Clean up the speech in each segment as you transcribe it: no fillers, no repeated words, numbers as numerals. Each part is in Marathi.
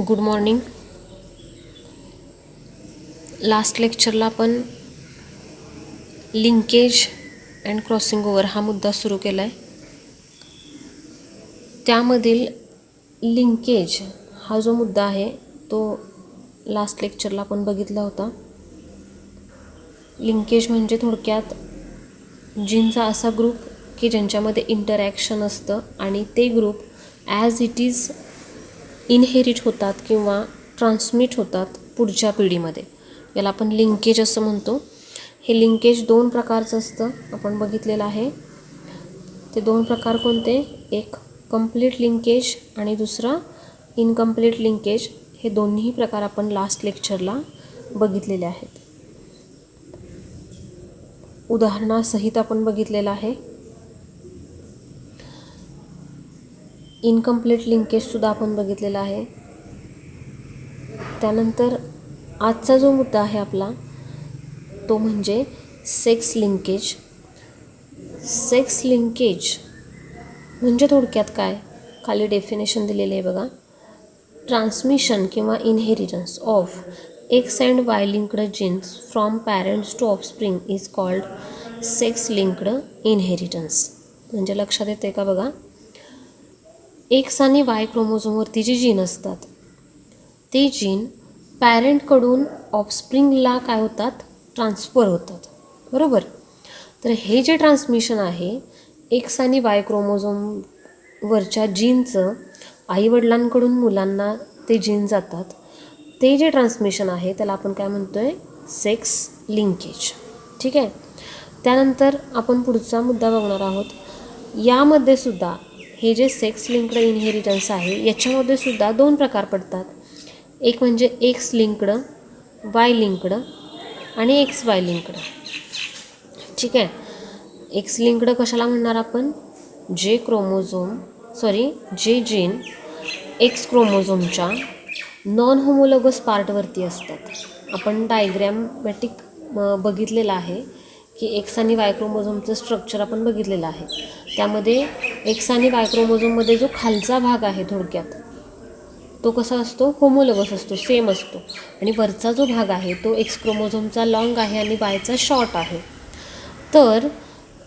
Good morning. लास्ट लेक्चरला आपण लिंकेज अँड क्रॉसिंग ओव्हर हा मुद्दा सुरू केला आहे. त्यामधील लिंकेज हा जो मुद्दा आहे तो लास्ट लेक्चरला आपण बघितला होता. लिंकेज म्हणजे थोडक्यात जीनचा असा ग्रुप की ज्यांच्यामध्ये इंटरॅक्शन असतं आणि ते group as it is inherit होतात किंवा ट्रान्समिट होतात पुढच्या पिढीमध्ये. याला आपण लिंकेज असं म्हणतो. हे लिंकेज दोन प्रकारचं असतं, आपण बघितलेलं आहे. ते दोन प्रकार कोणते? एक कंप्लीट लिंकेज आणि दुसरा इनकम्प्लीट लिंकेज. हे दोन्ही प्रकार आपण लास्ट लेक्चरला बघितलेले आहेत. उदाहरणासहित आपण बघितलेलं आहे. इनकम्प्लीट लिंकेजसुद्धा आपण बघितलेला आहे. त्यानंतर आजचा जो मुद्दा आहे आपला तो म्हणजे सेक्स लिंकेज. सेक्स लिंकेज म्हणजे थोडक्यात काय? खाली डेफिनेशन दिलेले आहे बघा. ट्रान्समिशन किंवा inheritance of X and Y linked genes from parents to offspring is called sex linked inheritance. म्हणजे लक्षात येते का बघा, एक्स आणि वाय क्रोमोझोमवरती जे जीन असतात ते जीन पॅरेंटकडून ऑफस्प्रिंगला काय होतात? ट्रान्सफर होतात, बरोबर. तर हे जे ट्रान्समिशन आहे एक्स आणि वाय क्रोमोझोमवरच्या जीनचं आईवडिलांकडून मुलांना ते जीन जातात, ते जे ट्रान्समिशन आहे त्याला आपण काय म्हणतो आहे? Sex linkage. ठीक आहे. त्यानंतर आपण पुढचा मुद्दा बघणार आहोत. यामध्ये सुद्धा हे जे सेक्स लिंक्ड इनहेरिटन्स आहे याच्यामध्ये सुद्धा दोन प्रकार पडतात. एक म्हणजे एक्स लिंक्ड, वाय लिंक्ड आणि एक्स वाय लिंक्ड. ठीक आहे. एक्स लिंक्ड कशाला म्हणणार आपण? जे जीन एक्स क्रोमोझोमच्या नॉन होमोलोगस पार्टवरती असतात. आपण डायग्रॅमॅटिक बघितलेलं आहे की एक्स आणि वाय क्रोमोझोमचं स्ट्रक्चर आपण बघितलेलं आहे. त्यामध्ये एक्स आणि वाय क्रोमोझोममध्ये जो खालचा भाग आहे थोडक्यात तो कसा असतो? होमोलोगस असतो, सेम असतो. आणि वरचा जो भाग आहे तो एक्स क्रोमोझोमचा लॉंग आहे आणि वायचा शॉर्ट आहे. तर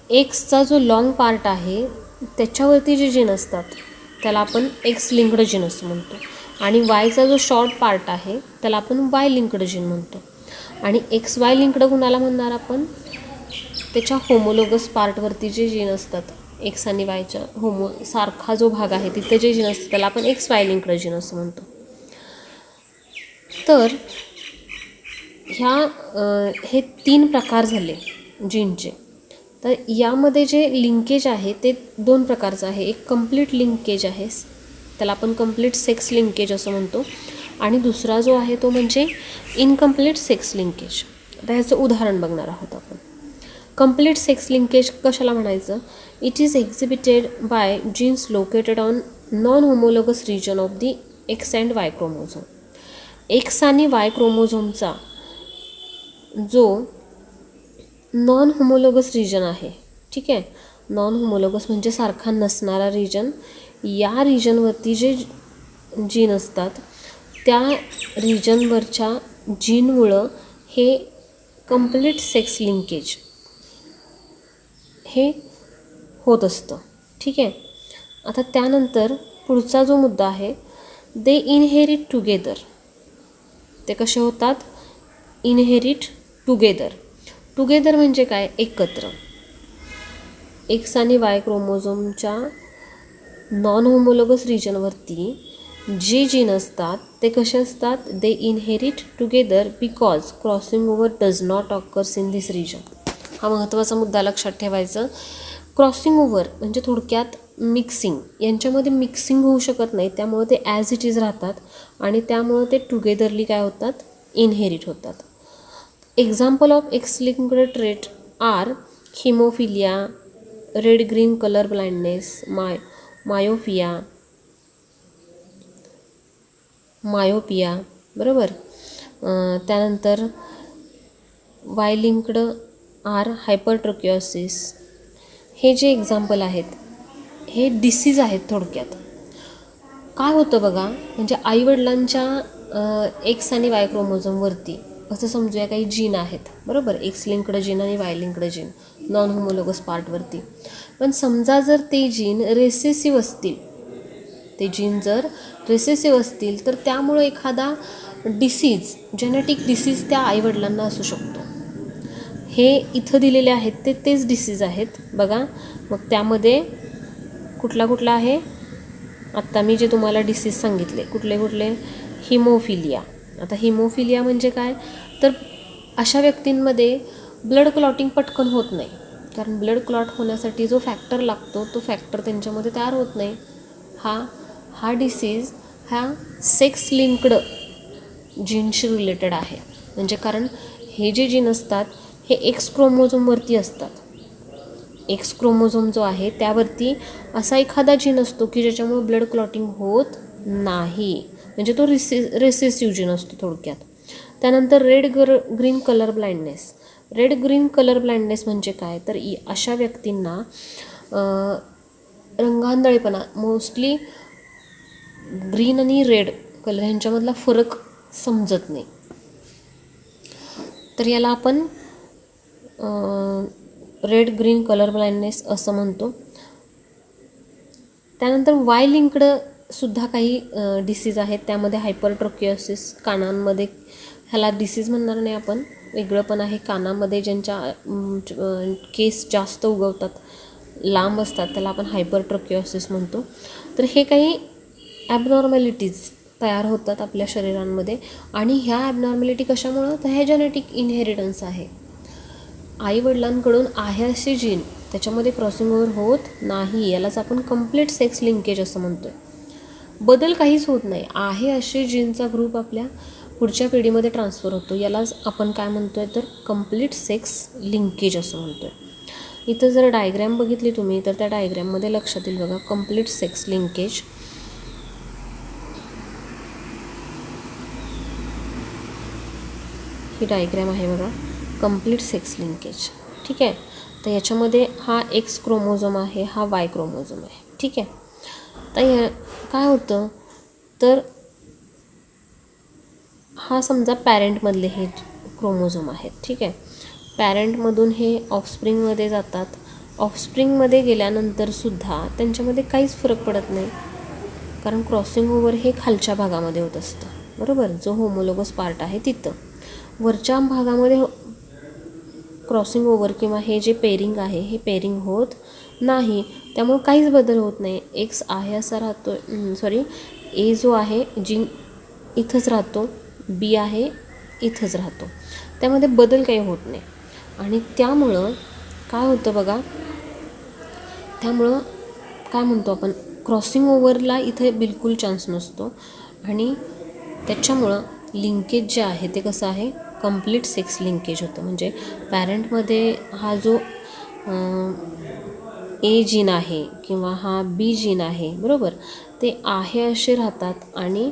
एक्सचा जो लॉंग पार्ट आहे त्याच्यावरती जे जीन असतात त्याला आपण एक्स लिंक्ड जीन असं म्हणतो. आणि वायचा जो शॉर्ट पार्ट आहे त्याला आपण वाय लिंक्ड जीन म्हणतो. आणि एक्स वाय लिंक्ड कुणाला म्हणणार आपण? त्याच्या होमोलोगस पार्टवरती जे जीन असतात एक्स आणि वायच्या सारखा जो भाग आहे तिथे जे जीन असतं त्याला आपण एक्स वाय लिंक्ड जीन असं म्हणतो. तर हे तीन प्रकार झाले जीनचे. तर यामध्ये जे लिंकेज आहे ते दोन प्रकारचं आहे. एक कंप्लीट लिंकेज आहे, त्याला आपण कंप्लीट सेक्स लिंकेज असं म्हणतो. आणि दुसरा जो आहे तो म्हणजे इनकम्प्लीट सेक्स लिंकेज. आता ह्याचं उदाहरण बघणार आहोत आपण. कंप्लीट सेक्स लिंकेज कशाला म्हणायचं? It is exhibited by genes located on non homologous region of the X and Y chromosome. X आणि वाय क्रोमोझोमचा जो नॉन होमोलोगस रिजन आहे, ठीक आहे, नॉन होमोलोगस म्हणजे सारखा नसणारा रिजन, या रिजनवरती जे जीन असतात त्या रिजनवरच्या जीनमुळं हे कंप्लीट सेक्स लिंकेज हे होत असतं. ठीक आहे. आता त्यानंतर पुढचा जो मुद्दा आहे, दे इनहेरिट टुगेदर. ते कसे होतात? Inherit together. टुगेदर म्हणजे काय? एकत्र. एक्स आणि वाय क्रोमोझोमच्या नॉन होमोलोगस रिजनवरती जे जीन असतात ते कसे असतात? They inherit together because crossing over does not occurs in this region. हा महत्त्वाचा मुद्दा लक्षात ठेवायचा. क्रॉसिंग ओव्हर म्हणजे थोडक्यात मिक्सिंग, यांच्यामध्ये मिक्सिंग होऊ शकत नाही, त्यामुळे ते ॲज इट इज राहतात आणि त्यामुळे ते टुगेदरली काय होतात? इनहेरिट होतात. Example of X linked trait are hemophilia, red green colour blindness, myopia, बरोबर. त्यानंतर वाय लिंक्ड आर हायपरट्रोकियोसिस. हे जे एक्झाम्पल आहेत हे डिसीज आहेत थोडक्यात. काय होतं बघा, म्हणजे आईवडिलांच्या एक्स आणि वाय क्रोमोझोमवरती असं समजूया काही जीन आहेत, बरोबर, एक्स लिंक्ड जीन आणि Y linked gene non homologous पार्टवरती. पण समजा जर ते जीन रेसेसिव्ह असतील, ते जीन जर रेसेसिव्ह असतील तर त्यामुळे एखादा डिसीज, जेनेटिक डिसीज त्या आईवडिलांना असू शकतो. हे इथं दिलेले आहेत ते तेच डिसीज आहेत बघा. मग त्यामध्ये कुठला कुठला आहे, आत्ता मी जे तुम्हाला डिसीज सांगितले कुठले कुठले, हिमोफिलिया. आता हिमोफिलिया म्हणजे काय, तर अशा व्यक्तींमध्ये ब्लड क्लॉटिंग पटकन होत नाही, कारण ब्लड क्लॉट होण्यासाठी जो फॅक्टर लागतो तो फॅक्टर त्यांच्यामध्ये तयार होत नाही. हा डिसीज हा सेक्स लिंक्ड जीनशी रिलेटेड आहे. म्हणजे कारण हे जे जीन असतात हे एक्स क्रोमोझोमवरती असतात. एक्स क्रोमोझोम जो आहे त्यावरती असा एखादा जीन असतो की ज्याच्यामुळे ब्लड क्लॉटिंग होत नाही, म्हणजे तो रेसेसिव्ह जीन असतो थोडक्यात. त्यानंतर green colour blindness. Red green colour blindness म्हणजे काय, तर अशा व्यक्तींना रंगांधळेपणा, मोस्टली ग्रीन आणि रेड कलर ह्यांच्यामधला फरक समजत नाही, तर याला आपण रेड ग्रीन कलर ब्लाइंडनेस असं म्हणतो. त्यानंतर वाय लिंक्ड सुद्धा काही डिसीज आहेत, त्यामध्ये हायपरट्रोकियोसिस, कानांमध्ये, ह्याला डिसीज म्हणणार नाही आपण, वेगळं पण आहे. कानामध्ये ज्यांच्या केस जास्त उगवतात, लांब असतात, त्याला आपण हायपरट्रोकियोसिस म्हणतो. तर हे काही ॲबनॉर्मॅलिटीज तयार होतात आपल्या शरीरांमध्ये, आणि ह्या ॲबनॉर्मॅलिटी कशामुळं, तर हे जेनेटिक इनहेरिटन्स आहे. आईवडिलांकडून आहे असे जीन त्याच्यामध्ये क्रॉसिंग ओव्हर होत नाही, यालाच आपण कंप्लीट सेक्स लिंकेज असं म्हणतो आहे. बदल काहीच होत नाही, आहे असे जीनचा ग्रुप आपल्या पुढच्या पिढीमध्ये ट्रान्सफर होतो, यालाच आपण काय म्हणतो आहे, तर कंप्लीट सेक्स लिंकेज असं म्हणतो आहे. इथं जर डायग्रॅम बघितली तुम्ही तर त्या डायग्रॅममध्ये लक्षात येईल बघा, कंप्लीट सेक्स लिंकेज. ही डायग्रॅम आहे बघा, कंप्लीट सेक्स लिंकेज. ठीक आहे, तर याच्यामध्ये हा एक्स क्रोमोझोम आहे, हा वाय क्रोमोझोम आहे. ठीक आहे, तर काय होतं, तर हा समजा पॅरेंटमधले हे क्रोमोझोम आहेत. ठीक आहे, पॅरेंटमधून हे ऑफस्प्रिंगमध्ये जातात. ऑफस्प्रिंगमध्ये गेल्यानंतरसुद्धा त्यांच्यामध्ये काहीच फरक पडत नाही, कारण क्रॉसिंग ओव्हर हे खालच्या भागामध्ये होत असतं, बरोबर, जो होमोलोगस पार्ट आहे तिथं. वरच्या भागामध्ये क्रॉसिंग ओव्हर किंवा हे जे पेरिंग आहे हे पेरिंग होत नाही, त्यामुळे काहीच बदल होत नाही. एक्स आहे असा राहतो, ए जो आहे जीन इथंच राहतो, बी आहे इथंच राहतो, त्यामध्ये बदल काही होत नाही. आणि त्यामुळं काय होतं बघा, त्यामुळं काय म्हणतो आपण, क्रॉसिंग ओव्हरला इथे बिलकुल चान्स नसतो, आणि त्याच्यामुळं लिंकेज जे आहे ते कसं आहे, कंप्लीट सेक्स लिंकेज होतं. म्हणजे पॅरेंटमध्ये हा जो ए जीन आहे किंवा हा बी जीन आहे, बरोबर, ते आहे असे राहतात, आणि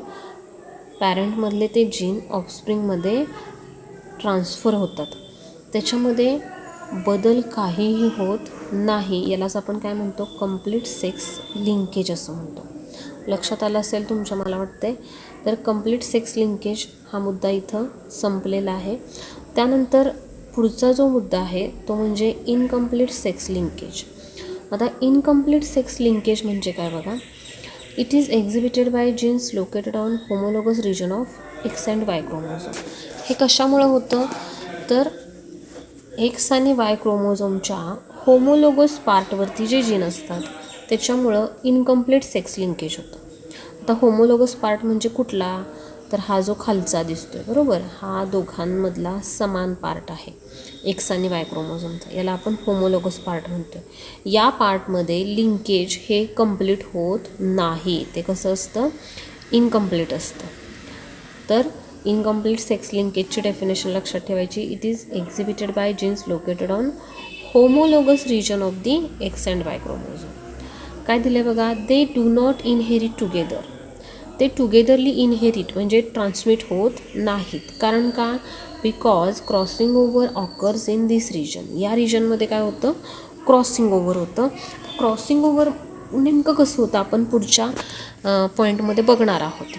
पॅरेंटमधले ते जीन ऑफस्प्रिंगमध्ये ट्रान्सफर होतात, त्याच्यामध्ये बदल काहीही होत नाही. यालाच आपण काय म्हणतो, कंप्लीट सेक्स लिंकेज असं म्हणतो. लक्षात आलं असेल तुमच्या, मला वाटते. तर कंप्लीट सेक्स लिंकेज हा मुद्दा इथं संपलेला आहे. त्यानंतर पुढचा जो मुद्दा आहे तो म्हणजे इनकम्प्लीट सेक्स लिंकेज. आता इनकम्प्लीट सेक्स लिंकेज म्हणजे काय बघा, it is exhibited by genes located on homologous region of X and Y chromosome. हे कशामुळं होतं, तर एक्स आणि वाय क्रोमोझोमच्या होमोलोगस पार्टवरती जे जीन असतात त्याच्यामुळं इनकम्प्लीट सेक्स लिंकेज होतं. आता होमोलोगस पार्ट म्हणजे कुठला, तर हा जो खालचा दिसतोय, बरोबर, हा दोघांमधला समान पार्ट आहे एक्स आणि वाय क्रोमोझोमचा, याला आपण होमोलोगस पार्ट म्हणतो. या पार्टमध्ये लिंकेज हे कंप्लीट होत नाही, ते कसं असतं, इनकम्प्लीट असतं. तर इनकम्प्लीट सेक्स लिंकेजची डेफिनेशन लक्षात ठेवायची, it is exhibited by genes located on homologous region of the X and Y chromosome. काय दिले बघा, they do not inherit together. ते टुगेदरली इनहेरिट म्हणजे ट्रान्समिट होत नाहीत, कारण का, because crossing over occurs in this region. या रिजनमध्ये काय होतं, क्रॉसिंग ओव्हर होतं. क्रॉसिंग ओव्हर नेमकं कसं होतं आपण पुढच्या पॉईंटमध्ये बघणार आहोत.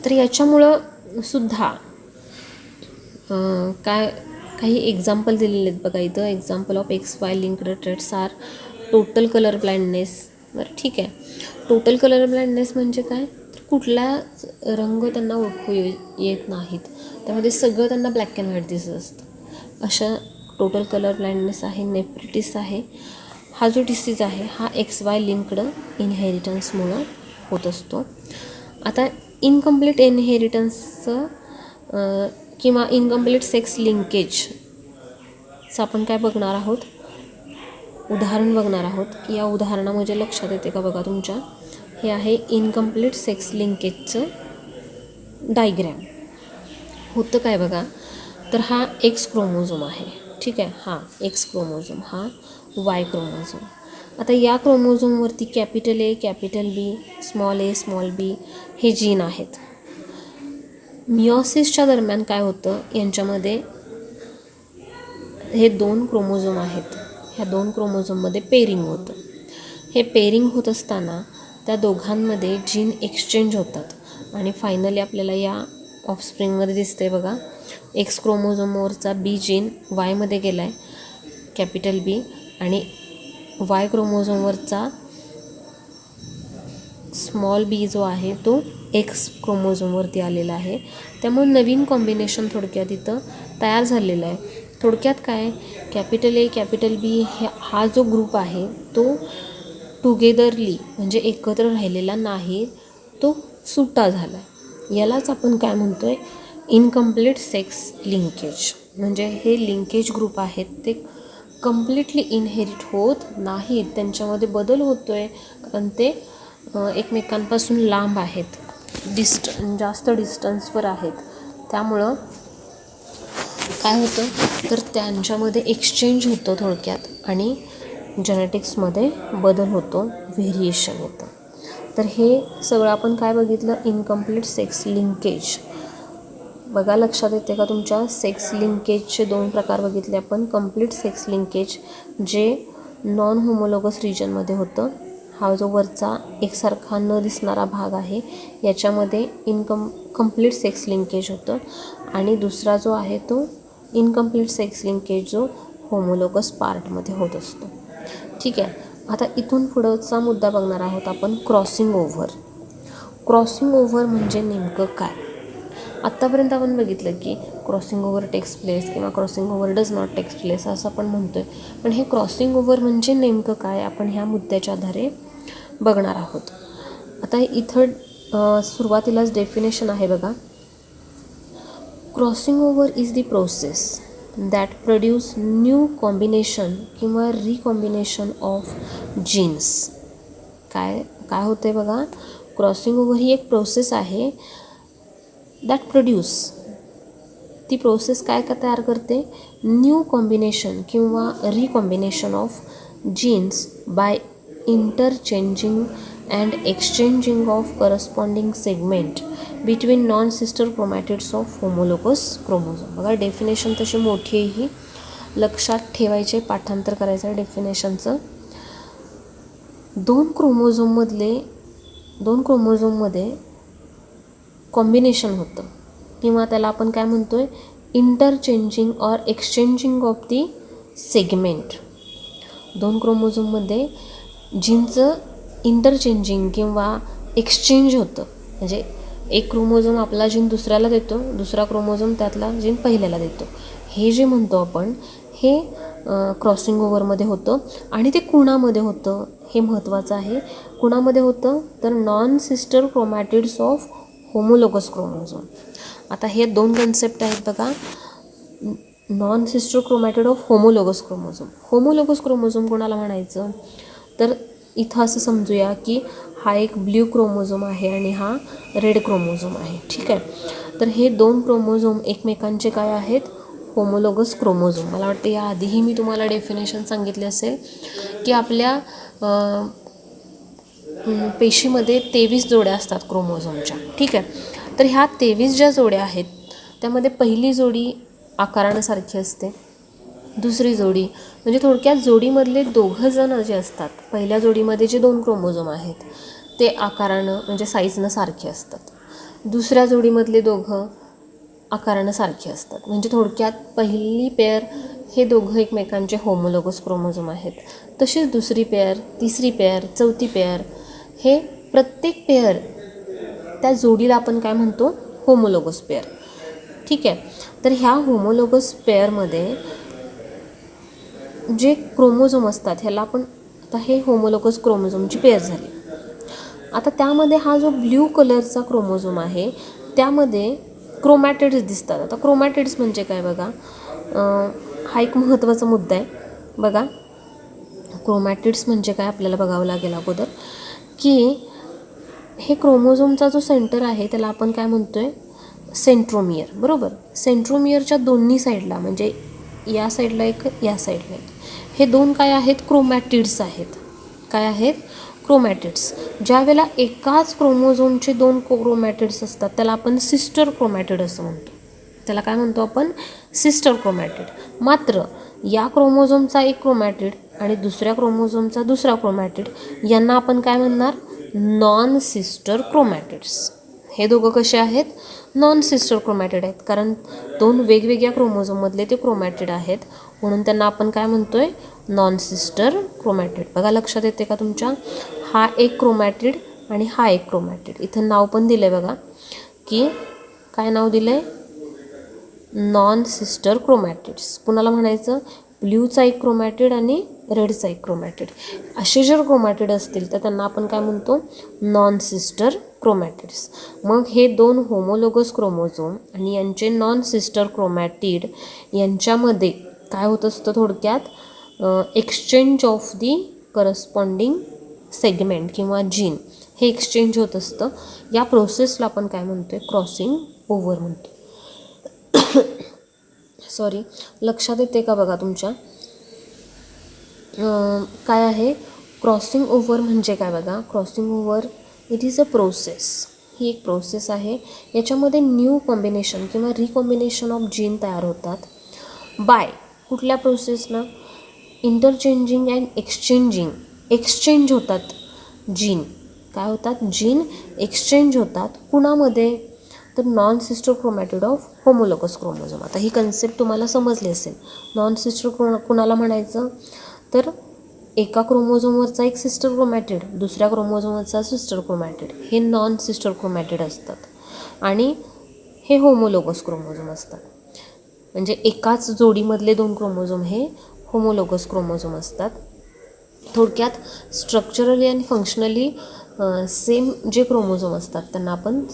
तर याच्यामुळं सुद्धा काही एक्झाम्पल दिलेले आहेत बघा इथं. Example of XY linked traits are total colour blindness. बरं ठीक आहे, टोटल कलर ब्लाइंडनेस म्हणजे काय, तर कुठलाच रंग त्यांना ओळखू येत नाहीत, त्यामध्ये सगळं त्यांना ब्लॅक अँड व्हाईट दिसत असतं, अशा टोटल कलर ब्लाइंडनेस आहे. नेफ्रिटिस आहे, हा जो डिसीज आहे हा XY लिंक्ड इनहेरिटन्समुळं होत असतो. आता इनकम्प्लीट इनहेरिटन्सचं किंवा इनकम्प्लीट सेक्स लिंकेजचं आपण काय बघणार आहोत, उदाहरण बघणार आहोत. की या उदाहरणामध्ये लक्षात येते का बघा तुमच्या, हे आहे इनकम्प्लीट सेक्स लिंकेजचं डायग्रॅम. होतं काय बघा, तर हा X क्रोमोझोम आहे, ठीक आहे, हा X क्रोमोझोम, हा Y क्रोमोझोम. आता या क्रोमोझोमवरती capital A, capital B, small a, small b हे जीन आहेत. मिओसिसच्या दरम्यान काय होतं, यांच्यामध्ये हे 2 क्रोमोझोम आहेत, ह्या 2 क्रोमोझोममध्ये पेरिंग होतं. हे पेरिंग होत असताना त्या दोघांमध्ये जीन एक्सचेंज होतात आणि फायनली आपल्याला या ऑफस्प्रिंगमध्ये दिसते बघा, X क्रोमोझोमवरचा B जीन वायमध्ये गेला आहे, कॅपिटल B, आणि Y क्रोमोझोमवरचा स्मॉल b जो आहे तो X क्रोमोझोमवरती आलेला आहे. त्यामुळे नवीन कॉम्बिनेशन थोडक्यात इथं तयार झालेलं आहे. थोडक्यात काय, कॅपिटल A, कॅपिटल B हा जो ग्रुप आहे तो टुगेदरली म्हणजे एकत्र राहिलेला नाही, तो सुट्टा झाला आहे. यालाच आपण काय म्हणतो आहे, इनकम्प्लीट सेक्स लिंकेज. म्हणजे हे लिंकेज ग्रुप आहेत ते कम्प्लिटली इनहेरिट होत नाहीत, त्यांच्यामध्ये बदल होतो आहे कारण ते एकमेकांपासून लांब आहेत, जास्त डिस्टन्सवर आहेत. त्यामुळं काय होतं, तर त्यांच्यामध्ये एक्सचेंज होतं थोडक्यात आणि जेनेटिक्समध्ये बदल होतो, व्हेरिएशन येतं. तर हे सगळं आपण काय बघितलं, इनकम्प्लीट सेक्स लिंकेज. बघा लक्षात येते का तुमच्या, सेक्स लिंकेजचे 2 प्रकार बघितले आपण. कम्प्लीट सेक्स लिंकेज जे नॉन होमोलॉगस रिजनमध्ये होतं, हा जो वरचा एकसारखा न दिसणारा भाग आहे याच्यामध्ये कम्प्लीट सेक्स लिंकेज होतं, आणि दुसरा जो आहे तो इनकम्प्लीट सेक्स लिंकेज जो होमोलॉगस पार्टमध्ये होत असतो. ठीक आहे, आता इथून पुढचा मुद्दा बघणार आहोत आपण, क्रॉसिंग ओव्हर. क्रॉसिंग ओव्हर म्हणजे नेमकं काय. आत्तापर्यंत आपण बघितलं की क्रॉसिंग ओव्हर टेक्स प्लेस किंवा crossing over does not takes place असं आपण म्हणतो आहे, पण हे क्रॉसिंग ओव्हर म्हणजे नेमकं काय आपण ह्या मुद्द्याच्या आधारे बघणार आहोत. आता इथं सुरुवातीलाच डेफिनेशन आहे बघा, crossing over is the process that produce new combination किंवा रिकॉम्बिनेशन ऑफ जीन्स. काय काय होतं आहे बघा, क्रॉसिंग ओव्हर ही एक प्रोसेस आहे दॅट प्रोड्यूस, ती प्रोसेस काय का तयार करते, न्यू कॉम्बिनेशन किंवा recombination of genes by interchanging and exchanging of corresponding segment between non sister chromatids of homologous chromosome. बघा डेफिनेशन तशी मोठी आहे, ही लक्षात ठेवायचे, पाठांतर करायचं डेफिनेशनचं. 2 क्रोमोझोममध्ये कॉम्बिनेशन होतं किंवा त्याला आपण काय म्हणतो आहे, interchanging or exchanging of the segment. 2 क्रोमोझोममध्ये जीनचं इंटरचेंजिंग किंवा एक्सचेंज होतं, म्हणजे एक क्रोमोझोम आपला जीन दुसऱ्याला देतो, दुसरा क्रोमोझोम त्यातला जीन पहिल्याला देतो. हे जे म्हणतो आपण हे क्रॉसिंग ओव्हरमध्ये होतं. आणि ते कुणामध्ये होतं हे महत्त्वाचं आहे. कुणामध्ये होतं, तर non sister chromatids of homologous chromosome. आता हे 2 कन्सेप्ट आहेत बघा, non sister chromatid of homologous chromosome. Homologous chromosome कोणाला म्हणायचं, तर इथं असं समजूया की हा एक ब्ल्यू क्रोमोझोम आहे आणि हा रेड क्रोमोझोम आहे. ठीक आहे, तर हे 2 क्रोमोझोम एकमेकांचे काय आहेत, होमोलोगस क्रोमोझोम. मला वाटतं याआधीही मी तुम्हाला डेफिनेशन सांगितले असेल की आपल्या पेशीमध्ये 23 जोड्या असतात क्रोमोझोमच्या. ठीक आहे, तर ह्या 23 ज्या जोड्या आहेत त्यामध्ये पहिली जोडी आकारानं सारखी असते, दुसरी जोडी म्हणजे थोडक्यात जोडीमधले दोघं जण जे असतात, पहिल्या जोडीमध्ये जे 2 क्रोमोझोम आहेत ते आकारानं म्हणजे साईजनं सारखे असतात. दुसऱ्या जोडीमधले दोघं आकारानं सारखे असतात. म्हणजे थोडक्यात पहिली पेअर हे दोघं एकमेकांचे होमोलोगस क्रोमोझोम आहेत. तशीच दुसरी पेअर, तिसरी पेअर, चौथी पेअर, हे प्रत्येक पेअर त्या जोडीला आपण काय म्हणतो, होमोलोगस पेअर. ठीक आहे. तर ह्या होमोलोगस पेअरमध्ये जे क्रोमोझोम असतात ह्याला आपण, आता हे होमोलोगस क्रोमोझोमची पेअर झाली. आता त्यामध्ये हा जो ब्ल्यू कलरचा क्रोमोझोम आहे त्यामध्ये क्रोमॅटिड्स दिसतात. आता क्रोमॅटिड्स म्हणजे काय बघा, हा एक महत्त्वाचा मुद्दा आहे बघा. क्रोमॅटिड्स म्हणजे काय आपल्याला बघावं लागेल अगोदर, की हे क्रोमोझोमचा जो सेंटर आहे त्याला आपण काय म्हणतो आहे, सेंट्रोमियर. बरोबर. सेंट्रोमियरच्या दोन्ही साईडला म्हणजे या साईडला एक, या साईडला एक, हे 2 काय आहेत, क्रोमॅटिड्स आहेत. काय आहेत, क्रोमॅटिड्स. ज्यावेळेला एकाच क्रोमोझोमचे 2 क्रोमॅटिड्स असतात त्याला आपण सिस्टर क्रोमॅटिड असं म्हणतो. त्याला काय म्हणतो आपण, सिस्टर क्रोमॅटिड. मात्र या क्रोमोझोमचा एक क्रोमॅटिड आणि दुसऱ्या क्रोमोझोमचा दुसरा क्रोमॅटिड यांना आपण काय म्हणणार, नॉन सिस्टर क्रोमॅटिड्स. हे दोघं कसे आहेत, नॉन सिस्टर क्रोमॅटिड आहेत, कारण 2 वेगवेगळ्या क्रोमोझोममधले ते क्रोमॅटिड आहेत, म्हणून त्यांना आपण काय म्हणतो आहे, नॉन सिस्टर क्रोमॅटिड. बघा लक्षात येते का तुमच्या, हा एक क्रोमॅटिड आणि हा एक क्रोमॅटिड. इथं नाव पण दिलं आहे बघा, की काय नाव दिलं आहे, नॉन सिस्टर क्रोमॅटिड्स. कुणाला म्हणायचं, ब्ल्यूचा एक क्रोमॅटिड आणि रेडचा एक क्रोमॅटिड. असे जर क्रोमॅटिड असतील तर त्यांना आपण काय म्हणतो, नॉन सिस्टर क्रोमॅटिड्स. मग हे 2 होमोलोगस क्रोमोझोम आणि यांचे नॉन सिस्टर क्रोमॅटिड यांच्यामध्ये काय होत असतं, थोडक्यात exchange of the corresponding segment किंवा जीन हे एक्सचेंज होत असतं. या प्रोसेसला आपण काय म्हणतो आहे, क्रॉसिंग ओव्हर म्हणतो. सॉरी, लक्षात येते का बघा तुमच्या, काय आहे क्रॉसिंग ओव्हर म्हणजे काय बघा. Crossing over it is a process. ही एक प्रोसेस आहे. याच्यामध्ये न्यू कॉम्बिनेशन किंवा रिकॉम्बिनेशन ऑफ जीन तयार होतात. बाय कुठल्या प्रोसेसनं, इंटरचेंजिंग अँड एक्सचेंज होतात जीन. काय होतात, जीन एक्सचेंज होतात. कुणामध्ये, तर non sister chromatid of homologous chromosome. आता ही कन्सेप्ट तुम्हाला समजली असेल. नॉन सिस्टर कुणाला म्हणायचं, तर एका क्रोमोझोमवरचा एक सिस्टर क्रोमॅटिड, दुसऱ्या क्रोमोझोमवरचा सिस्टर क्रोमॅटिड, हे नॉन सिस्टर क्रोमॅटिड असतात. आणि हे होमोलोगस क्रोमोझोम असतात. म्हणजे एकाच जोडीमधले 2 क्रोमोझोम हे होमोलोगस क्रोमोझोम असतात. थोडक्यात स्ट्रक्चरली आणि फंक्शनली सेम जे क्रोमोझोम असतात त्यांना आपण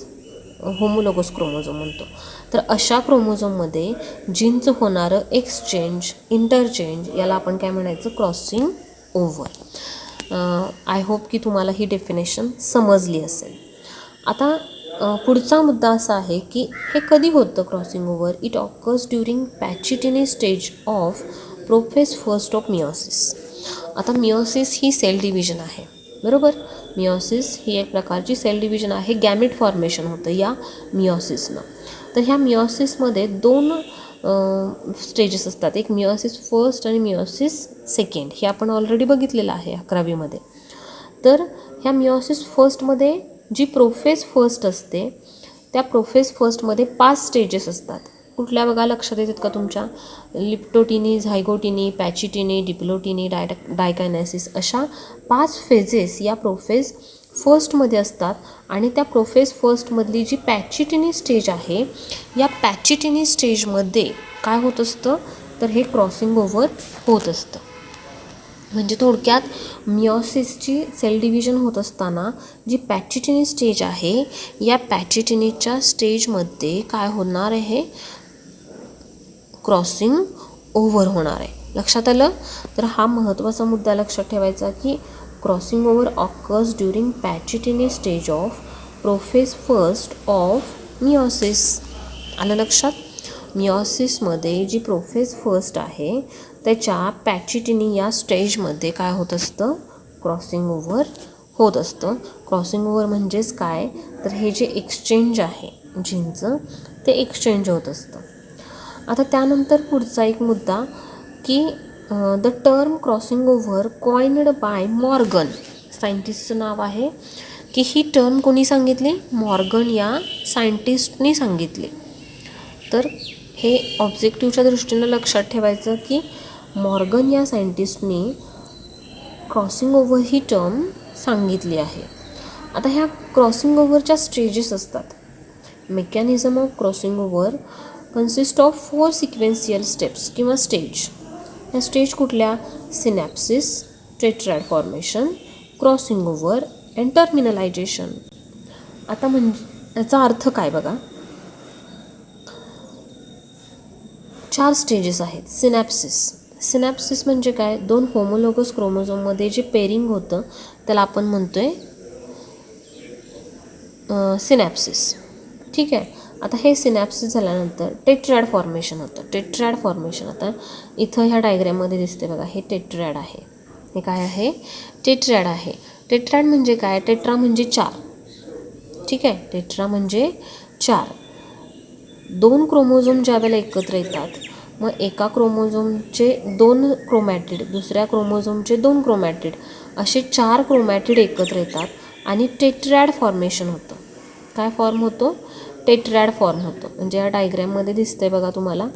होमोलोगस क्रोमोझोम म्हणतो. तर अशा क्रोमोझोममध्ये जीनचं होणारं एक्सचेंज, इंटरचेंज याला आपण काय म्हणायचं, क्रॉसिंग ओव्हर. आय होप की तुम्हाला ही डेफिनेशन समजली असेल. आता पुढचा मुद्दा असा आहे की हे कधी होतं crossing over. It occurs during pachytene stage of prophase first of meiosis. आता मिओसिस ही सेल डिव्हिजन आहे. बरोबर. मिओसिस ही एक प्रकारची सेल डिव्हिजन आहे. गॅमेट फॉर्मेशन होतं या मिओसिसनं. तर ह्या मिओसिसमध्ये 2 स्टेजेस असतात. एक मिओसिस फर्स्ट आणि मिओसिस सेकंड. हे आपण ऑलरेडी बघितलेलं आहे 11वीमध्ये. तर ह्या मिओसिस फर्स्टमध्ये जी प्रोफेस फर्स्ट असते त्या प्रोफेस फर्स्टमध्ये 5 स्टेजेस असतात. कुठल्या बघा, लक्षात येतात का तुमच्या, लिप्टोटिनी, झायगोटिनी, पॅचिटिनी, डिप्लोटिनी, डायकायनेसिस, अशा 5 फेजेस या प्रोफेस फर्स्टमध्ये असतात. आणि त्या प्रोफेस फर्स्टमधली जी पॅचिटिनी स्टेज आहे या पॅचिटिनी स्टेजमध्ये काय होत असतं, तर हे क्रॉसिंग ओव्हर होत असतं. म्हणजे थोडक्यात मिओसिसची सेल डिव्हिजन होत असताना जी पॅचिटिनी स्टेज आहे या पॅचिटिनीच्या स्टेजमध्ये काय होणार आहे, क्रॉसिंग ओव्हर होणार आहे. लक्षात आलं. तर हा महत्त्वाचा मुद्दा लक्षात ठेवायचा की crossing over occurs during pachytene stage of prophase first of meiosis. आलं लक्षात. मिओसिसमध्ये जी प्रोफेस फर्स्ट आहे त्याच्या पॅचिटिनी या स्टेजमध्ये काय होत असतं, क्रॉसिंग ओव्हर होत असतं. क्रॉसिंग ओव्हर म्हणजेच काय, तर हे जे एक्सचेंज आहे जीनचं ते एक्सचेंज होत असतं. आता त्यानंतर पुढचा एक मुद्दा की the term crossing over coined by Morgan, सायंटिस्टचं नाव आहे, की ही टर्म कोणी सांगितली? मॉर्गन या सायंटिस्टनी सांगितली. तर हे ऑब्जेक्टिव्हच्या दृष्टीनं लक्षात ठेवायचं की मॉर्गन या सायंटिस्टनी क्रॉसिंग ओव्हर ही टर्म सांगितली आहे. आता ह्या क्रॉसिंग ओव्हरच्या स्टेजेस असतात. Mechanism of crossing over consist of 4 sequential steps किंवा स्टेज. ह्या स्टेज कुठल्या? सिनॅप्सिस, tetrad formation, crossing over and टर्मिनलायझेशन. आता म्हणजे याचा अर्थ काय बघा. 4 स्टेजेस आहेत. सिनॅप्सिस म्हणजे काय? 2 होमोलोगस क्रोमोझोममध्ये जे पेरिंग होतं त्याला आपण म्हणतोय सिनॅप्सिस. ठीक आहे. आता हे सिनॅप्सिस झाल्यानंतर टेट्रॅड फॉर्मेशन होतं. टेट्रॅड फॉर्मेशन आता इथं ह्या डायग्रॅममध्ये दिसते बघा, हे टेट्रॅड आहे. हे काय आहे? टेट्रॅड आहे. टेट्रॅड म्हणजे काय? टेट्रा म्हणजे 4. ठीक आहे. टेट्रा म्हणजे 4. 2 क्रोमोझोम ज्या वेळेला एकत्र येतात, मग एका क्रोमोझोमचे 2 क्रोमॅटिड, दुसऱ्या क्रोमोझोमचे 2 क्रोमॅटिड, असे 4 क्रोमॅटिड एकत्र येतात आणि टेट्रॅड फॉर्मेशन होतं. काय फॉर्म होतो? टेट्रॅड फॉर्म होतो. म्हणजे या डायग्रॅममध्ये दिसतंय बघा तुम्हाला.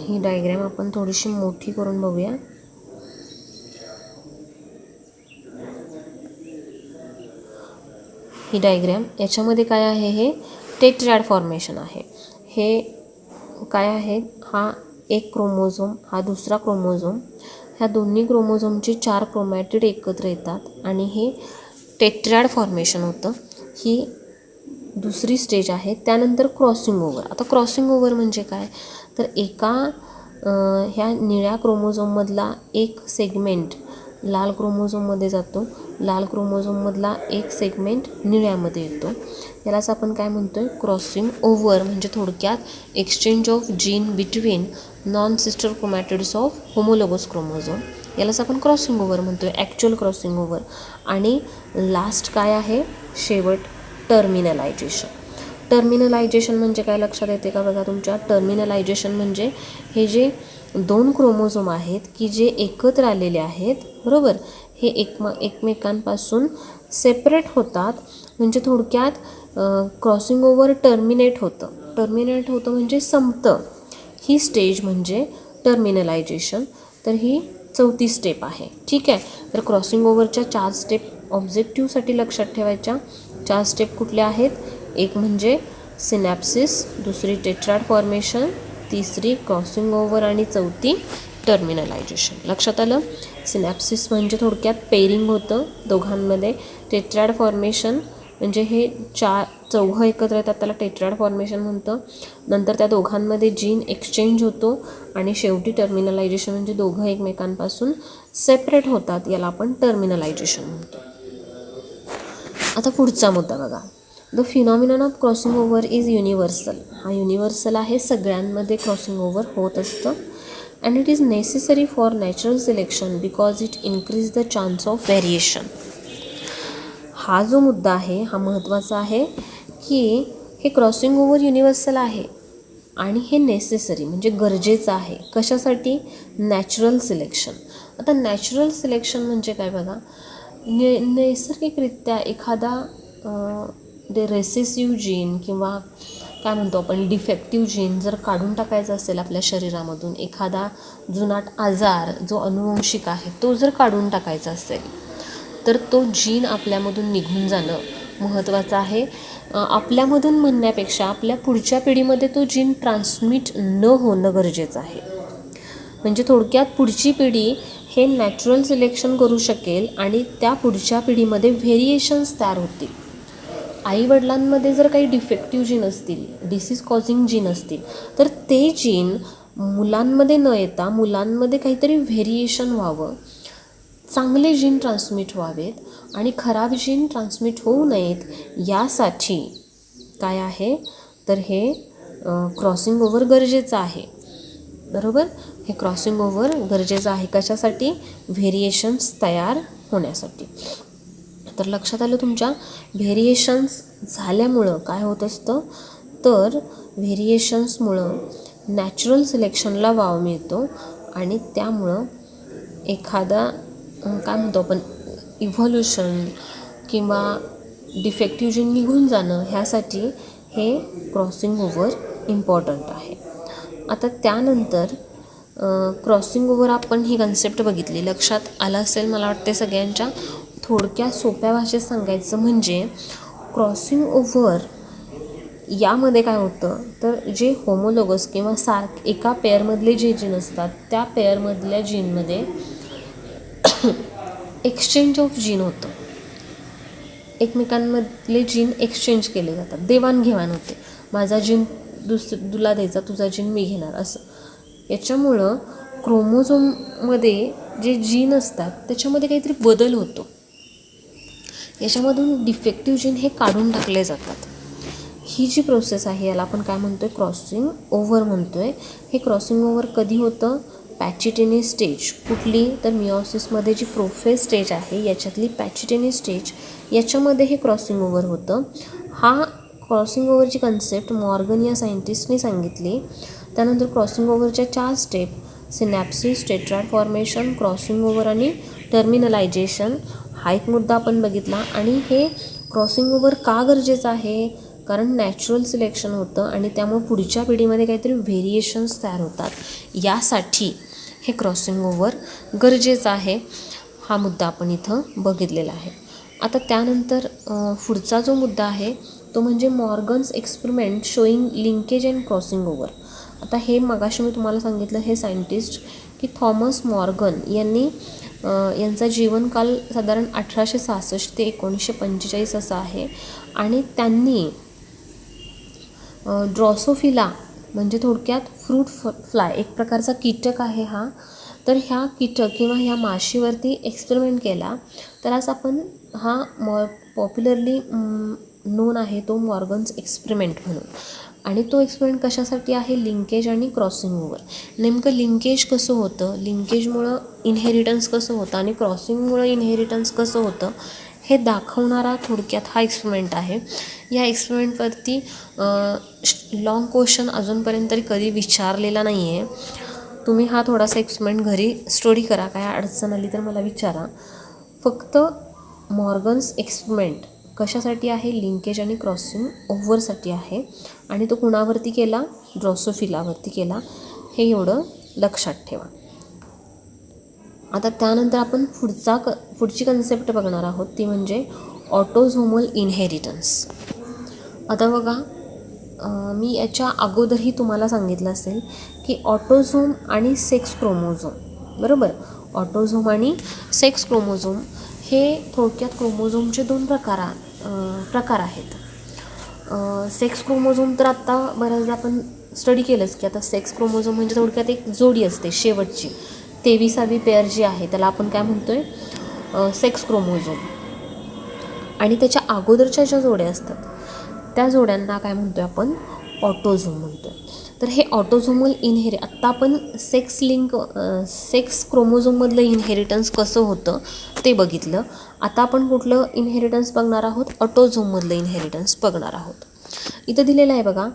ही डायग्रॅम आपण थोडीशी मोठी करून बघूया. ही डायग्रॅम, याच्यामध्ये काय आहे? हे टेट्रॅड फॉर्मेशन आहे. हे काय आहे? हा एक क्रोमोझोम, हा दुसरा क्रोमोझोम, ह्या दोन्ही क्रोमोझोमचे 4 क्रोमॅटिड एकत्र येतात आणि हे टेट्रॅड फॉर्मेशन होतं. ही दुसरी स्टेज आहे. त्यानंतर क्रॉसिंग ओव्हर. आता क्रॉसिंग ओव्हर म्हणजे काय? तर एका ह्या निळ्या क्रोमोझोममधला एक सेगमेंट लाल क्रोमोझोममध्ये जातो, लाल क्रोमोझोममधला एक सेगमेंट निळ्यामध्ये येतो. यालाच आपण काय म्हणतोय? Crossing over. म्हणजे थोडक्यात exchange of gene between non sister chromatids of homologous chromosome, यालाच आपण क्रॉसिंग ओव्हर म्हणतोय, ॲक्च्युअल क्रॉसिंग ओव्हर. आणि लास्ट काय आहे? शेवट टर्मिनलायझेशन. टर्मिनलायझेशन म्हणजे काय लक्षात येते का बघा तुमच्या? टर्मिनलायझेशन म्हणजे हे जे 2 क्रोमोझोम आहेत की जे एकत्र आलेले आहेत, बरोबर, हे एकमेकांपासून सेपरेट होतात. म्हणजे थोडक्यात क्रॉसिंग ओव्हर टर्मिनेट होतं म्हणजे संपतं. ही स्टेज म्हणजे टर्मिनलायझेशन. तर ही 4थी स्टेप आहे. ठीक आहे. तर क्रॉसिंग ओव्हरच्या 4 स्टेप ऑब्जेक्टिव्हसाठी लक्षात ठेवायच्या. 4 स्टेप कुठल्या आहेत? एक म्हणजे सिनॅप्सिस, दुसरी टेट्रॅड फॉर्मेशन, तिसरी क्रॉसिंग ओव्हर आणि 4थी टर्मिनलायझेशन. लक्षात आलं? सिनॅप्सिस म्हणजे थोडक्यात पेरिंग होतं दोघांमध्ये. टेट्रॅड फॉर्मेशन म्हणजे हे चौघं एकत्र येतात, त्याला टेट्रॅड फॉर्मेशन म्हणतं. नंतर त्या दोघांमध्ये जीन एक्सचेंज होतो आणि शेवटी टर्मिनलायझेशन म्हणजे दोघं एकमेकांपासून सेपरेट होतात, याला आपण टर्मिनलायझेशन म्हणतो. आता पुढचा मुद्दा बघा. The phenomenon of crossing over is universal. हा युनिव्हर्सल आहे, सगळ्यांमध्ये क्रॉसिंग ओव्हर होत असतं. And it is necessary for natural selection because it increase the chance of variation. हा जो मुद्दा आहे हा महत्त्वाचा आहे की हे क्रॉसिंग ओव्हर युनिव्हर्सल आहे आणि हे नेसेसरी म्हणजे गरजेचं आहे. कशासाठी? Natural selection. आता नॅचरल सिलेक्शन म्हणजे काय बघा, नैसर्गिकरित्या एखादा रेसेसिव्ह जीन किंवा काय म्हणतो आपण डिफेक्टिव्ह जीन जर काढून टाकायचा असेल आपल्या शरीरामधून, एखादा जुनाट आजार जो अनुवंशिक आहे तो जर काढून टाकायचा असेल, तर तो जीन आपल्यामधून निघून जाणं महत्त्वाचं आहे. आपल्यामधून म्हणण्यापेक्षा आपल्या पुढच्या पिढीमध्ये तो जीन ट्रान्समिट न होणं गरजेचं आहे. म्हणजे थोडक्यात पुढची पिढी हे नॅचरल सिलेक्शन करू शकेल आणि त्या पुढच्या पिढीमध्ये व्हेरिएशन्स तयार होतील. आईवडिलांमध्ये जर काही डिफेक्टिव्ह जीन असतील, डिसीज कॉझिंग जीन असतील, तर ते जीन मुलांमध्ये न येता मुलांमध्ये काहीतरी व्हेरिएशन व्हावं, चांगले जीन ट्रान्समिट व्हावेत आणि खराब जीन ट्रान्समिट होऊ नयेत, यासाठी काय आहे तर हे क्रॉसिंग ओव्हर गरजेचं आहे. बरोबर? हे क्रॉसिंग ओव्हर गरजेचं आहे. कशासाठी? व्हेरिएशन्स तयार होण्यासाठी. तर लक्षात आलं तुमच्या? व्हेरिएशन्स झाल्यामुळं काय होत असतं तर व्हेरिएशन्समुळं नॅचरल सिलेक्शनला वाव मिळतो आणि त्यामुळं एखादा काय म्हणतो आपण इव्हॉल्युशन किंवा डिफेक्टिव्ह जीन निघून जाणं ह्यासाठी हे क्रॉसिंग ओव्हर इम्पॉर्टंट आहे. आता त्यानंतर क्रॉसिंग ओव्हर आपण ही कन्सेप्ट बघितली, लक्षात आलं असेल मला वाटते सगळ्यांच्या. थोडक्या सोप्या भाषेत सांगायचं म्हणजे क्रॉसिंग ओव्हर यामध्ये काय होतं तर जे होमोलोगस किंवा एका पेअरमधले जे जीन असतात त्या पेअरमधल्या जीनमध्ये एक्सचेंज ऑफ जीन होतं. एकमेकांमधले जीन एक्सचेंज केले जातात, देवाणघेवाण होते. माझा जीन तुला द्यायचा, तुझा जीन मी घेणार असं. याच्यामुळं क्रोमोझोममध्ये जे जीन असतात त्याच्यामध्ये काहीतरी बदल होतो. याच्यामधून डिफेक्टिव्ह जीन हे काढून टाकले जातात. ही जी प्रोसेस आहे याला आपण काय म्हणतो आहे, क्रॉसिंग ओव्हर म्हणतो आहे. हे क्रॉसिंग ओव्हर कधी होतं, पॅचिटेनी स्टेज. कुठली तर मिओसिसमध्ये जी प्रोफेज स्टेज आहे याच्यातली पॅचिटेनी स्टेज, याच्यामध्ये हे क्रॉसिंग ओव्हर होतं. हा क्रॉसिंग ओव्हरची कन्सेप्ट मॉर्गन या सायंटिस्टने सांगितली. त्यानंतर क्रॉसिंग ओव्हरच्या 4 step, synapsis, tetrad formation, crossing over आणि टर्मिनलायझेशन हा एक मुद्दा आपण बघितला. आणि हे क्रॉसिंग ओव्हर का गरजेचं आहे, कारण नॅचरल सिलेक्शन होतं आणि त्यामुळे पुढच्या पिढीमध्ये काहीतरी व्हेरिएशन्स तयार होतात. यासाठी हे क्रॉसिंग ओव्हर गरजेचं आहे. हा मुद्दा आपण इथं बघितलेला आहे. आता त्यानंतर पुढचा जो मुद्दा आहे तो म्हणजे Morgan's experiment showing linkage and crossing over. आता हे मगाशी मी तुम्हाला सांगितलं, हे सायंटिस्ट की थॉमस मॉर्गन यांचा जीवनकाल साधारण 1866 ते 1945 असा आहे. आणि त्यांनी ड्रॉसोफिला म्हणजे थोडक्यात फ्रूट फ्लाय एक प्रकारचा कीटक आहे हा, तर ह्या कीटक किंवा ह्या माशीवरती एक्सपेरिमेंट केला. तर आज आपण हा पॉप्युलरली नोन आहे तो मॉर्गन्स एक्सपेरिमेंट म्हणून. आणि तो एक्सपेरिमेंट कशासाठी आहे, लिंकेज आणि क्रॉसिंग ओव्हर. नेमकं लिंकेज कसं होतं, लिंकेजमुळं इनहेरिटन्स कसं होतं आणि क्रॉसिंगमुळं इनहेरिटन्स कसं होतं हे दाखवणारा थोडक्यात हा एक्सपेरिमेंट आहे. या एक्सपेरिमेंटवरती लॉंग क्वेश्चन अजूनपर्यंत तरी कधी विचारलेला नाही आहे. तुम्ही हा थोडासा एक्सपेरिमेंट घरी स्टडी करा, काय अडचण आली तर मला विचारा. फक्त मॉर्गन्स एक्सपेरिमेंट कशासाठी आहे, लिंकेज आणि क्रॉसिंग ओव्हरसाठी आहे. आणि तो कुणावरती केला, ड्रॉसोफिलावरती केला, हे एवढं लक्षात ठेवा. आता त्यानंतर आपण पुढची कन्सेप्ट बघणार आहोत, ती म्हणजे ऑटोझोमल इनहेरिटन्स. आता बघा, मी याच्या अगोदरही तुम्हाला सांगितलं असेल की ऑटोझोम आणि सेक्स क्रोमोझोम, बरोबर. ऑटोझोम आणि सेक्स क्रोमोझोम हे थोडक्यात क्रोमोझोमचे 2 प्रकार आहेत. सेक्स क्रोमोझोम तर आत्ता बऱ्याचदा आपण स्टडी केलंच की आता सेक्स क्रोमोझोम म्हणजे थोडक्यात एक जोडी असते शेवटची 23वी पेअर जी आहे त्याला आपण काय म्हणतो आहे, सेक्स क्रोमोझोम. आणि त्याच्या अगोदरच्या ज्या जोड्या असतात त्या जोड्यांना काय म्हणतो आहे आपण, ऑटोझोम म्हणतो आहे. तर हे ऑटोझोमल आत्ता आपण सेक्स क्रोमोझोममधलं इनहेरिटन्स कसं होतं ते बघितलं. आता आपण कुठलं इनहेरिटन्स बघणार आहोत, ऑटोझोममधलं इनहेरिटन्स बघणार आहोत. इथं दिलेलं आहे बघा,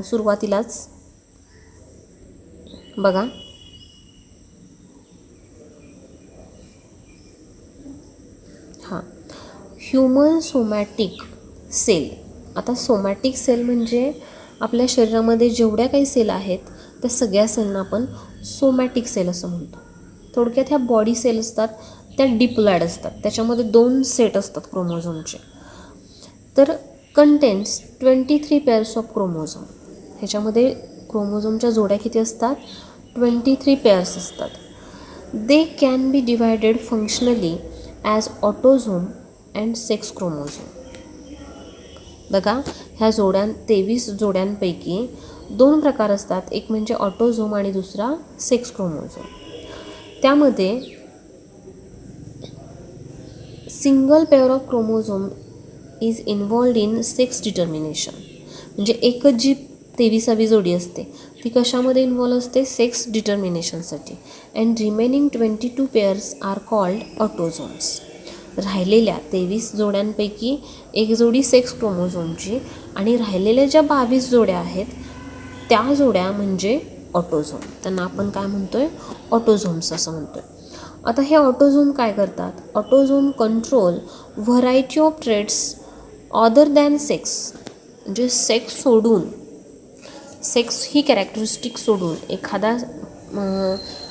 सुरुवातीलाच बघा, ह्युमन सोमॅटिक सेल. आता सोमॅटिक सेल म्हणजे आपल्या शरीरामध्ये जेवढ्या काही सेल आहेत त्या सगळ्या सेलना आपण सोमॅटिक सेल असं म्हणतो. थोडक्यात ह्या बॉडी सेल असतात त्या डिप्लॉइड असतात, त्याच्यामध्ये 2 सेट असतात क्रोमोझोमचे. तर कंटेन्स 23 पेअर्स ऑफ क्रोमोझोम. ह्याच्यामध्ये क्रोमोझोमच्या जोड्या किती असतात, 23 पेअर्स असतात. They can be divided functionally as autosome and sex chromosome. बघा, ह्या 23 जोड्यांपैकी 2 प्रकार असतात, एक म्हणजे ऑटोझोम आणि दुसरा सेक्स क्रोमोझोम. त्यामध्ये single pair of chromosome is involved in sex determination. म्हणजे एकच जी 23वी जोडी असते ती कशामध्ये इन्व्हॉल्व असते, सेक्स डिटर्मिनेशनसाठी. And remaining 22 pairs are called autosomes. राहिलेल्या 23 जोड्यांपैकी एक जोडी सेक्स क्रोमोझोमची आणि राहिलेल्या ज्या 22 जोड्या आहेत त्या जोड्या म्हणजे ऑटोझोम. त्यांना आपण काय म्हणतोय? ऑटोझोम्स असं म्हणतोय. आता हे ऑटोझोम काय करतात? Autosome control variety of traits other than sex. म्हणजे सेक्स सोडून, सेक्स ही कॅरेक्टरिस्टिक सोडून एखादा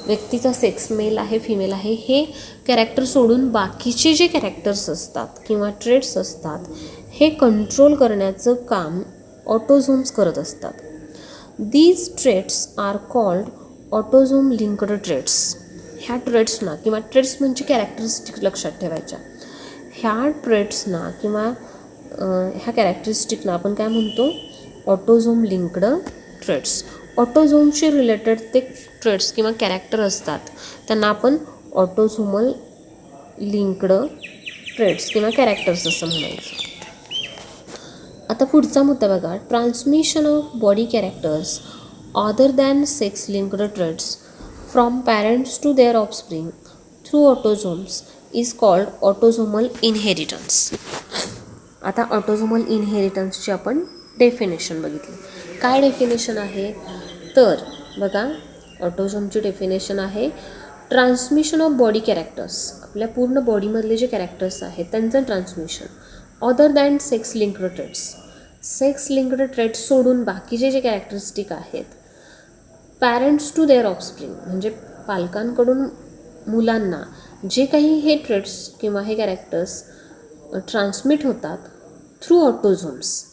व्यक्तीचा सेक्स मेल आहे फिमेल आहे हे कॅरेक्टर सोडून बाकीचे जे कॅरेक्टर्स असतात किंवा ट्रेट्स असतात हे कंट्रोल करण्याचं काम ऑटोझोम्स करत असतात. These traits are called autosome linked traits. ह्या ट्रेट्सना किंवा ट्रेट्स म्हणजे कॅरेक्टरिस्टिक लक्षात ठेवायच्या. ह्या ट्रेट्सना किंवा ह्या कॅरेक्टरिस्टिकना आपण काय म्हणतो? Autosome linked traits. ऑटोझोमशी रिलेटेड ते ट्रेट्स किंवा कॅरेक्टर असतात त्यांना आपण ऑटोझोमल लिंक्ड ट्रेट्स किंवा कॅरेक्टर्स असं म्हणायचं. आता पुढचा मुद्दा बघा. Transmission of body characters other than sex linked traits from parents to their offspring through autosomes is called autosomal inheritance. आता ऑटोझोमल इनहेरिटन्सची आपण डेफिनेशन बघितली. काय डेफिनेशन आहे? तर बघा, ऑटोझोमची डेफिनेशन आहे ट्रान्समिशन ऑफ बॉडी कॅरेक्टर्स. आपल्या पूर्ण बॉडीमधले जे कॅरेक्टर्स आहेत त्यांचं transmission other than sex linked traits. Sex linked traits सोडून बाकीचे जे कॅरेक्टरिस्टिक आहेत पॅरेंट्स टू देअर ऑफस्प्रिंग म्हणजे पालकांकडून मुलांना जे काही हे ट्रेट्स किंवा हे कॅरेक्टर्स ट्रान्समिट होतात थ्रू ऑटोझोम्स.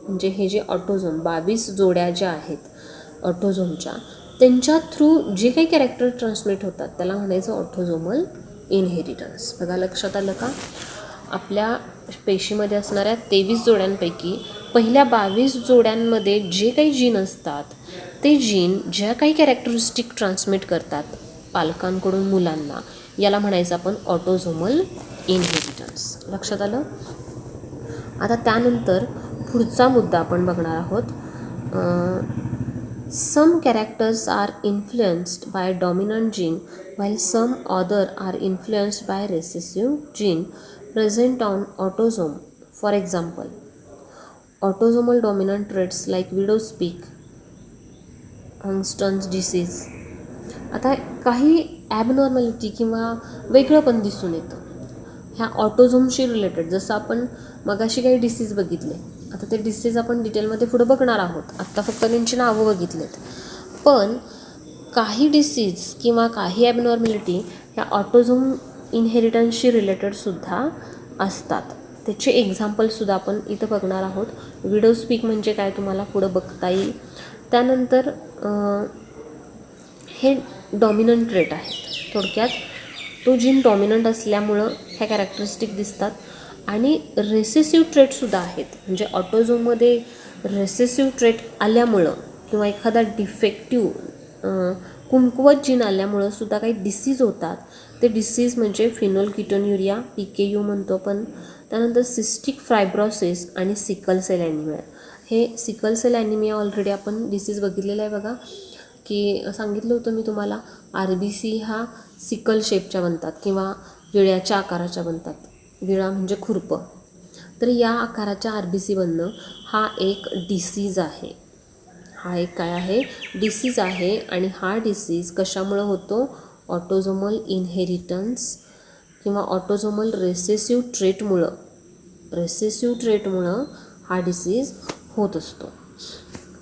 म्हणजे हे जे ऑटोझोम 22 जोड्या ज्या आहेत ऑटोझोमच्या त्यांच्या थ्रू जे काही कॅरेक्टर ट्रान्समिट होतात त्याला म्हणायचं ऑटोझोमल इनहेरिटन्स. बघा, लक्षात आलं का? आपल्या पेशीमध्ये असणाऱ्या 23 जोड्यांपैकी पहिल्या 22 जोड्यांमध्ये जे काही जीन असतात ते जीन ज्या काही कॅरेक्टरिस्टिक ट्रान्समिट करतात पालकांकडून मुलांना याला म्हणायचं आपण ऑटोझोमल इनहेरिटन्स. लक्षात आलं? आता त्यानंतर पुढचा मुद्दा आपण बघणार आहोत. Some characters are influenced by dominant gene while some other are influenced by recessive gene present on autosome. For example, autosomal dominant traits like widow's peak, Huntington's disease. आता काही ॲबनॉर्मॅलिटी किंवा वेगळं पण दिसून येतं ह्या ऑटोझोमशी रिलेटेड. जसं आपण मगाशी काही डिसीज बघितले, आता ते डिसीज आपण डिटेलमध्ये पुढे बघणार आहोत. आत्ता फक्त त्यांची नावं बघितलेत. पण काही डिसीज किंवा काही ॲबनॉर्मॅलिटी ह्या ऑटोझोम इनहेरिटन्सशी रिलेटेडसुद्धा असतात. त्याचे एक्झाम्पलसुद्धा आपण इथं बघणार आहोत. विडोज पीक म्हणजे काय तुम्हाला पुढं बघता येईल. त्यानंतर हे डॉमिनंट ट्रेट आहेत. थोडक्यात तो जीन डॉमिनंट असल्यामुळं ह्या कॅरेक्टरिस्टिक दिसतात. आणि रेसेसिव्ह ट्रेटसुद्धा आहेत. म्हणजे ऑटोझोममध्ये रेसेसिव्ह ट्रेट आल्यामुळं किंवा एखादा डिफेक्टिव्ह कुमकुवत जीन आल्यामुळं सुद्धा काही डिसीज होतात. ते डिसीज म्हणजे फिनोल्किटोन्युरिया PKU म्हणतो आपण. त्यानंतर सिस्टिक फायब्रोसिस आणि सिकल सेल ॲनिमिया. हे सिकल सेल ॲनिमिया ऑलरेडी आपण डिसीज बघितलेला आहे बघा, की सांगितलं होतं मी तुम्हाला RBC हा सिकल शेपच्या बनतात किंवा विळ्याच्या आकाराच्या बनतात. विळा म्हणजे खुरपं. तर या आकाराच्या RBC बनणं हा एक डिसीज आहे. हा एक काय आहे? डिसीज आहे. आणि हा डिसीज कशामुळं होतो? ऑटोझोमल इनहेरिटन्स किंवा ऑटोझोमल रेसेसिव्ह ट्रेटमुळं हा डिसीज होत असतो.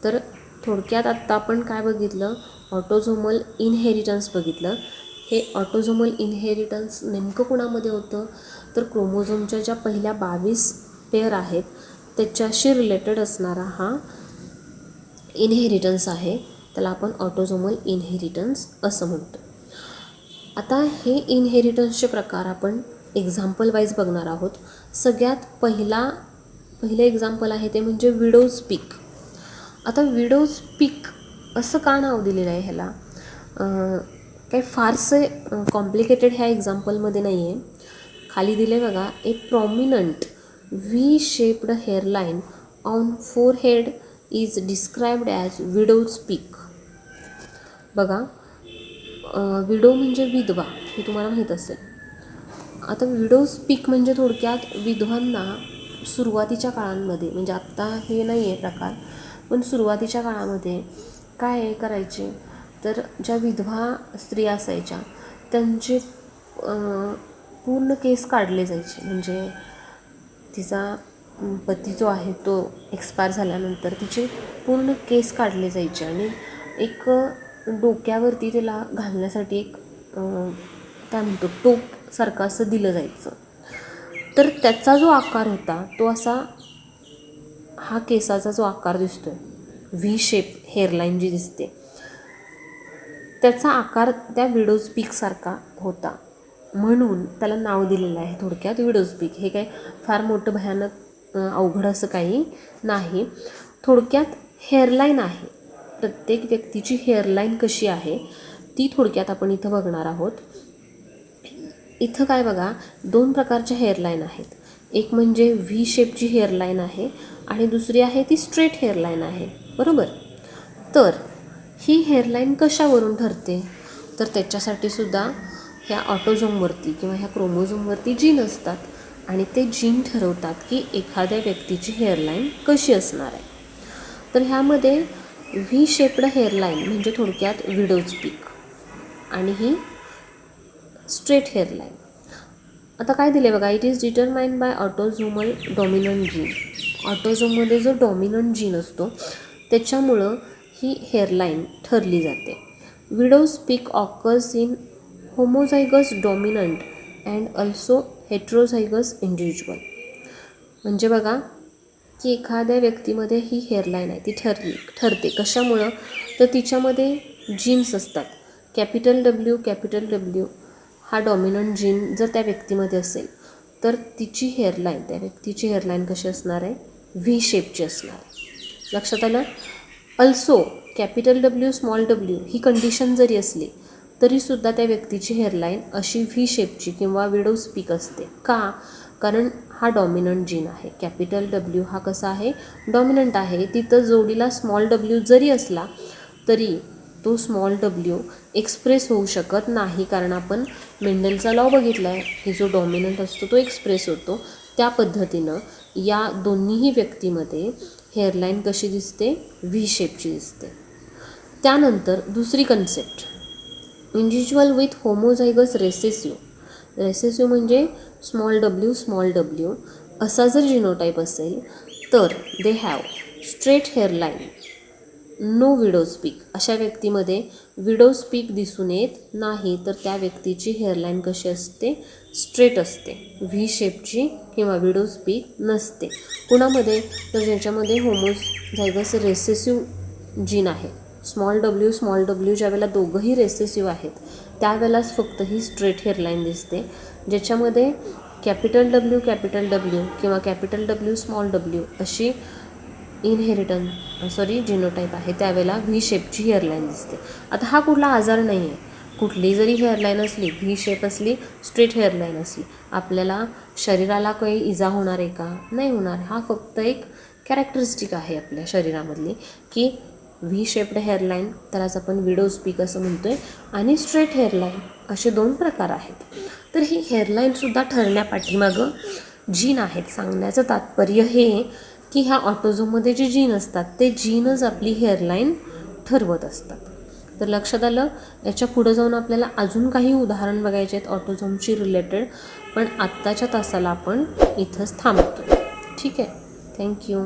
तर थोडक्यात आत्ता आपण काय बघितलं? ऑटोझोमल इनहेरिटन्स बघितलं. हे ऑटोझोमल इनहेरिटन्स नेमकं कोणामध्ये होतं? तर क्रोमोझोमच्या ज्या पहिल्या 22 पेअर आहेत त्याच्याशी रिलेटेड असणारा हा इनहेरिटन्स आहे. त्याला आपण ऑटोझोमल इनहेरिटन्स असं म्हणतो. आता हे इनहेरिटन्सचे प्रकार आपण एक्झाम्पल वाईज बघणार आहोत. सगळ्यात पहिलं एक्झाम्पल आहे ते म्हणजे विडोज पीक. आता विडोज पीक असं का नाव दिलेलं आहे ह्याला? काही फारसं कॉम्प्लिकेटेड ह्या एक्झाम्पलमध्ये नाही आहे. खाली दिले बघा, a prominent V shaped hairline on forehead is described as widow's peak. बघा, विडो म्हणजे विधवा, हे तुम्हाला माहीत असेल. आता विडोज पीक म्हणजे थोडक्यात विधवांना सुरुवातीच्या काळांमध्ये, म्हणजे आत्ता हे नाही आहे प्रकार, पण सुरुवातीच्या काळामध्ये काय करायचे तर ज्या विधवा स्त्रिया असायच्या त्यांचे पूर्ण केस काढले जायचे. म्हणजे तिचा पती जो आहे तो एक्सपायर झाल्यानंतर तिचे पूर्ण केस काढले जायचे आणि एक डोक्यावरती तिला घालण्यासाठी एक काय म्हणतो टोपसारखं असं दिलं जायचं. तर त्याचा जो आकार होता तो असा, हा केसाचा जो आकार दिसतोय व्ही शेप हेअरलाईन जी दिसते, त्याचा आकार त्या विडोज पीकसारखा होता, म्हणून त्याला नाव दिलेलं आहे थोडक्यात विडोज पीक. हे काय फार मोठं भयानक अवघड असं काही नाही. थोडक्यात हेअरलाईन आहे, प्रत्येक व्यक्तीची हेअरलाईन कशी आहे ती थोडक्यात आपण इथं बघणार आहोत. इथं काय बघा, 2 प्रकारच्या हेअरलाईन आहेत. एक म्हणजे व्ही शेपची हेअरलाईन आहे आणि दुसरी आहे ती स्ट्रेट हेअरलाईन आहे, बरोबर. तर ही हेअरलाईन कशावरून ठरते तर त्याच्यासाठी सुद्धा ह्या ऑटोझोमवरती किंवा ह्या क्रोमोझोमवरती जीन असतात आणि ते जीन ठरवतात की एखाद्या व्यक्तीची हेअरलाईन कशी असणार आहे. तर ह्यामध्ये व्ही शेप्ड हेअरलाईन म्हणजे थोडक्यात विडोज पीक आणि ही स्ट्रेट हेअरलाईन. आता काय दिले बघा, it is determined by autosomal dominant gene. ऑटोझोममध्ये जो डॉमिनंट जीन असतो त्याच्यामुळं ही हेअरलाईन ठरली जाते. Widow's peak occurs in homozygous dominant and also heterozygous individual. म्हणजे बघा की एखाद्या व्यक्तीमध्ये ही हेअरलाईन आहे ती ठरते कशामुळं तर तिच्यामध्ये जीन्स असतात. कॅपिटल डब्ल्यू हा डॉमिनंट जीन जर त्या व्यक्तीमध्ये असेल तर तिची हेअरलाईन, त्या व्यक्तीची हेअरलाईन कशी असणार आहे, व्ही शेपची असणार आहे. लक्षात आलं. Also capital W small W ही कंडिशन जरी असली तरीसुद्धा त्या व्यक्तीची हेअरलाईन अशी व्ही शेपची किंवा विडोज पीक असते. का? कारण हा डॉमिनंट जीन आहे. कॅपिटल डब्ल्यू हा कसा आहे, डॉमिनंट आहे. तिथं जोडीला स्मॉल डब्ल्यू जरी असला तरी तो स्मॉल डब्ल्यू एक्सप्रेस होऊ शकत नाही, कारण आपण मेंडलचा लॉ बघितला आहे की जो डॉमिनंट असतो तो एक्सप्रेस होतो. त्या पद्धतीनं या दोन्हीही व्यक्तीमध्ये हेअरलाईन कशी दिसते, व्ही शेपची दिसते. त्यानंतर दुसरी concept, individual with homozygous recessive म्हणजे स्मॉल डब्ल्यू असा जर जिनोटाईप असेल तर they have straight hairline, no widow's peak. अशा व्यक्तीमध्ये विडोज पीक दिसून येत नाही, तर त्या व्यक्तीची हेअरलाईन कशी असते, स्ट्रेट असते, व्ही शेपची किंवा विडोज पीक नसते. कुणामध्ये तर ज्याच्यामध्ये होमोझायगस रेसेसिव्ह जीन आहे, स्मॉल डब्ल्यू ज्यावेळेला दोघंही रेसेसिव्ह आहेत त्यावेळेलाच फक्त ही स्ट्रेट हेअरलाईन दिसते. ज्याच्यामध्ये कॅपिटल डब्ल्यू किंवा कॅपिटल डब्ल्यू स्मॉल डब्ल्यू अशी जिनोटाईप आहे त्यावेळेला व्ही शेपची हेअरलाईन दिसते. आता हा कुठला आजार नाही आहे. कुठली जरी हेअरलाईन असली, व्ही शेप असली, स्ट्रेट हेअरलाईन असली, आपल्याला शरीराला काही इजा होणार आहे का, नाही होणार. हा फक्त एक कॅरेक्टरिस्टिक आहे आपल्या शरीरामधली की व्ही शेप्ड हेअरलाईन, त्यालाच आपण विडोज पीक असं म्हणतो आहे, आणि स्ट्रेट हेअरलाईन असे 2 प्रकार आहेत. तर ही हेअरलाईनसुद्धा ठरण्यापाठीमागं जीन आहेत. सांगण्याचं तात्पर्य हे की ह्या ऑटोझोममध्ये जे जीन असतात ते जीनच आपली हेअरलाईन ठरवत असतात. तर लक्षात आलं. याच्या पुढं जाऊन आपल्याला अजून काही उदाहरण बघायचे आहेत ऑटोझोमशी रिलेटेड, पण आत्ताच्या तासाला आपण इथंच थांबतो. ठीक आहे, थँक्यू.